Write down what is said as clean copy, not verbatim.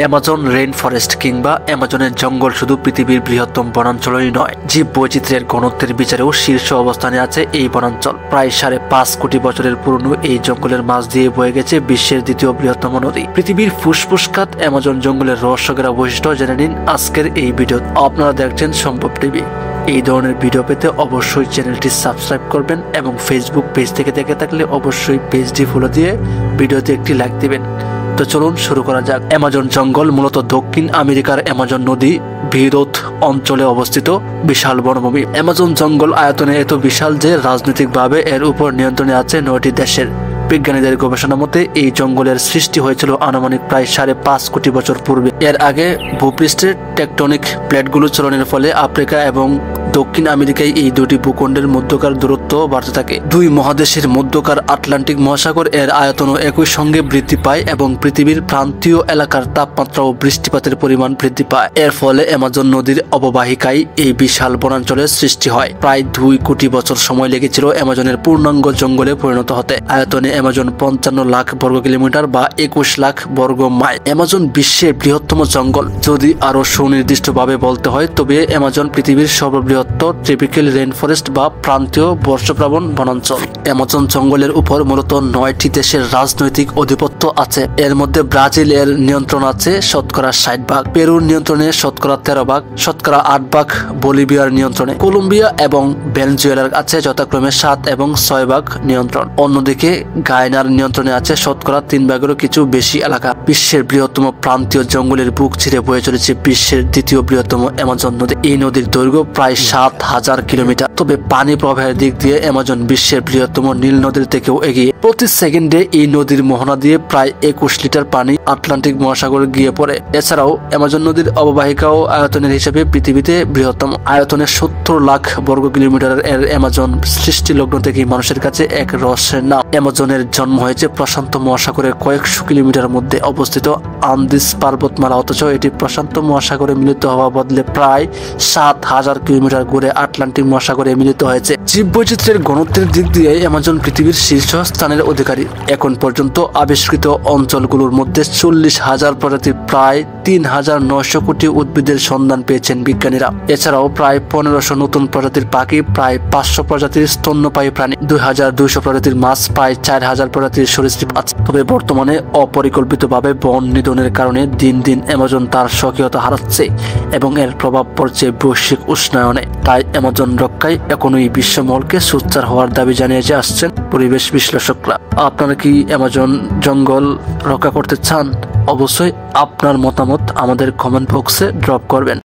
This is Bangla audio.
অ্যামাজন রেইন ফরেস্ট কিংবা অ্যামাজনের জঙ্গল শুধু পৃথিবীর বৃহত্তম বনাঞ্চলই নয়, জীব বৈচিত্র্যের ঘনত্বের বিচারেও শীর্ষ অবস্থানে আছে এই বনাঞ্চল। প্রায় 5.5 কোটি বছরের পুরনো এই জঙ্গলের মাঝ দিয়ে বয়ে গেছে বিশ্বের দ্বিতীয় বৃহত্তম নদী। পৃথিবীর ফুসফুসখাত অ্যামাজন জঙ্গলের রহস্যকেরা বৈশিষ্ট্য জেনে নিন আজকের এই ভিডিও। আপনারা দেখছেন সম্ভব টিভি। এই ধরনের ভিডিও পেতে অবশ্যই চ্যানেলটি সাবস্ক্রাইব করবেন এবং ফেসবুক পেজ থেকে দেখে থাকলে অবশ্যই পেজটি ফলো দিয়ে ভিডিওতে একটি লাইক দিবেন। তো চলুন শুরু করা যাক। অ্যামাজন জঙ্গল মূলত দক্ষিণ আমেরিকার অ্যামাজন নদী বৃহৎ অঞ্চলে অবস্থিত বিশাল বনভূমি। অ্যামাজন জঙ্গল আয়তনে এত বিশাল যে রাজনৈতিকভাবে এর উপর নিয়ন্ত্রণে আছে 9টি দেশের। বিজ্ঞানীদের গবেষণা মতে এই জঙ্গলের সৃষ্টি হয়েছিল আনুমানিক প্রায় 5.5 কোটি বছর পূর্বে। এর আগে ভূপৃষ্ঠের টেকটনিক প্লেটগুলো চলনের ফলে আফ্রিকা এবং দক্ষিণ আমেরিকায় এই দুটি ভূখণ্ডের মধ্যকার দূরত্ব বাড়তে থাকে। দুই মহাদেশের মধ্যকার আটলান্টিক মহাসাগর এর আয়তনও একই সঙ্গে বৃদ্ধি পায় এবং পৃথিবীর প্রান্তীয় এলাকার তাপমাত্রা ও বৃষ্টিপাতের পরিমাণ বৃদ্ধি পায়। এর ফলে অ্যামাজন নদীর অববাহিকায় এই বিশাল বনাঞ্চলের সৃষ্টি হয়। প্রায় 2 কোটি বছর সময় লেগেছিল অ্যামাজনের পূর্ণাঙ্গ জঙ্গলে পরিণত হতে। আয়তনে অ্যামাজন 55 লাখ বর্গ কিলোমিটার বা 21 লাখ বর্গ মাইল। অ্যামাজন বিশ্বের বৃহত্তম জঙ্গল। যদি আরো সুনির্দিষ্টভাবে বলতে হয় তবে অ্যামাজন পৃথিবীর সর্ববৃহৎ ট্রপিক্যাল রেইন ফরেস্ট বা প্রান্তীয় বর্ষপ্লাবন বনাঞ্চল। অ্যামাজন জঙ্গলের উপর মূলত 9টি দেশের রাজনৈতিক আধিপত্য আছে। এর মধ্যে ব্রাজিল এর নিয়ন্ত্রণ আছে শতকরা 60 ভাগ, পেরুর নিয়ন্ত্রণে শতকরা 13 ভাগ, শতকরা 8 ভাগ বলিভিয়ার নিয়ন্ত্রণে, কলম্বিয়া এবং ভেনেজুয়েলার আছে যথাক্রমে 7 এবং 6 ভাগ নিয়ন্ত্রণ। অন্যদিকে গায়ানার নিয়ন্ত্রণে আছে শতকরা 3 ভাগেরও কিছু বেশি এলাকা। বিশ্বের বৃহত্তম প্রান্তীয় জঙ্গলের বুক ছিঁড়ে বয়ে চলেছে বিশ্বের দ্বিতীয় বৃহত্তম অ্যামাজন নদী। এই নদীর দৈর্ঘ্য প্রায় 7,000 কিলোমিটার। তবে পানি প্রবাহের দিক দিয়ে অ্যামাজন বিশ্বের বৃহত্তম নীল নদীর থেকেও এগিয়ে। প্রতি সেকেন্ডে এই নদীর মোহনা দিয়ে প্রায় 21 লিটার পানি আটলান্টিক মহাসাগরে গিয়ে পড়ে। এছাড়াও অ্যামাজন নদীর অববাহিকাও আয়তনের হিসেবে পৃথিবীতে বৃহত্তম। আয়তনে 70 লাখ বর্গ কিলোমিটারের এর অ্যামাজন সৃষ্টি লগ্ন থেকেই মানুষের কাছে এক রহস্যের নাম। অ্যামাজনের জন্ম হয়েছে প্রশান্ত মহাসাগরের কয়েকশো কিলোমিটার মধ্যে অবস্থিত আন্দিজ পর্বতমালা, অথচ এটি প্রশান্ত মহাসাগরে মিলিত হওয়া বদলে প্রায় 7,000 কিলোমিটার ঘুরে আটলান্টিক মহাসাগরে মিলিত হয়েছে। জীববৈচিত্র্যের ঘনত্বের দিক দিয়ে অ্যামাজন পৃথিবীর শীর্ষ স্থানের অধিকারী। এখন পর্যন্ত আবিষ্কৃত অঞ্চলগুলোর মধ্যে 40,000 প্রজাতির প্রায় 3,900 কোটি উদ্ভিদের সন্ধান পেয়েছেন বিজ্ঞানীরা। এছাড়াও প্রায় 1500 নতুন প্রজাতির পাখি, প্রায় 500 প্রজাতির স্তন্যপায়ী প্রাণী, 2,200 প্রজাতির মাছ, প্রায় 4,000 প্রজাতির সরীসৃপ আছে। তবে বর্তমানে অপরিকল্পিতভাবে বন নিধনের কারণে দিন দিন অ্যামাজন তার স্বকীয়তা হারাচ্ছে এবং এর প্রভাব পড়ছে বৈশ্বিক উষ্ণায়নে। তাই অ্যামাজন রক্ষায় এখনই বিশ্বমহলকে সোচ্চার হওয়ার দাবি জানিয়ে আসছেন পরিবেশ বিশ্লেষকরা। আপনারা কি অ্যামাজন জঙ্গল রক্ষা করতে চান? অবশ্যই আপনার মতামত আমাদের কমেন্ট বক্সে ড্রপ করবেন।